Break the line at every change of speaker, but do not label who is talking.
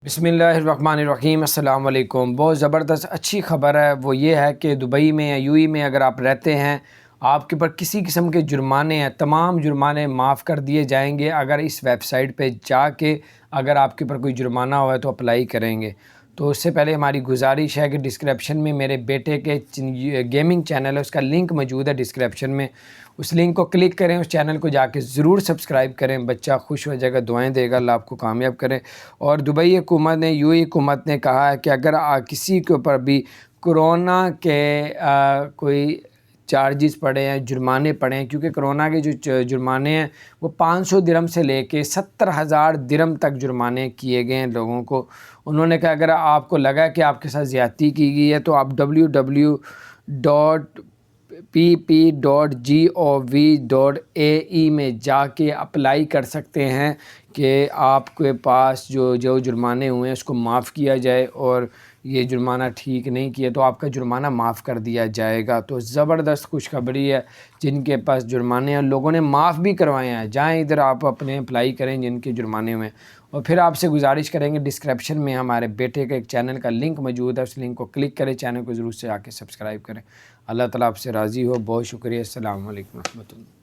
बिस्मिल्लाहिर्रहमानिर्रहीम अस्सलाम वालेकुम। बहुत ज़बरदस्त अच्छी ख़बर है, वो ये है कि दुबई में या यूएई में अगर आप रहते हैं, आपके ऊपर किसी किस्म के जुर्माने हैं, तमाम जुर्माने माफ़ कर दिए जाएंगे अगर इस वेबसाइट पे जाके अगर आपके ऊपर कोई जुर्माना हुआ है तो अप्लाई करेंगे। तो उससे पहले हमारी गुजारिश है कि डिस्क्रिप्शन में मेरे बेटे के गेमिंग चैनल है, उसका लिंक मौजूद है डिस्क्रिप्शन में, उस लिंक को क्लिक करें, उस चैनल को जाके ज़रूर सब्सक्राइब करें। बच्चा खुश हो जाएगा, दुआएं देगा, अल्लाह आपको कामयाब करें। और दुबई हुकूमत ने, यूएई हुकूमत ने कहा है कि अगर किसी के ऊपर भी कोरोना के कोई चार्जेस पड़े हैं, जुर्माने पड़े हैं, क्योंकि कोरोना के जो जुर्माने हैं वो 500 दिरहम से लेके 70,000 दिरहम तक जुर्माने किए गए हैं लोगों को। उन्होंने कहा अगर आपको लगा कि आपके साथ ज़्यादती की गई है तो आप www.pp.gov.ae में जाके अप्लाई कर सकते हैं कि आपके पास जो जुर्माने हुए हैं उसको माफ़ किया जाए, और ये जुर्माना ठीक नहीं किया तो आपका जुर्माना माफ़ कर दिया जाएगा। तो ज़बरदस्त खुशखबरी है, जिनके पास जुर्माने हैं लोगों ने माफ़ भी करवाए हैं, जाएँ इधर आप अपने अप्लाई करें जिनके जुर्माने हुए हैं। और फिर आपसे गुजारिश करेंगे, डिस्क्रिप्शन में हमारे बेटे का एक चैनल का लिंक मौजूद है, उस लिंक को क्लिक करें, चैनल को ज़रूर से आके सब्सक्राइब करें। अल्लाह ताला आपसे राज़ी हो। बहुत शुक्रिया। अस्सलाम वालेकुम रहमतुल्लाह।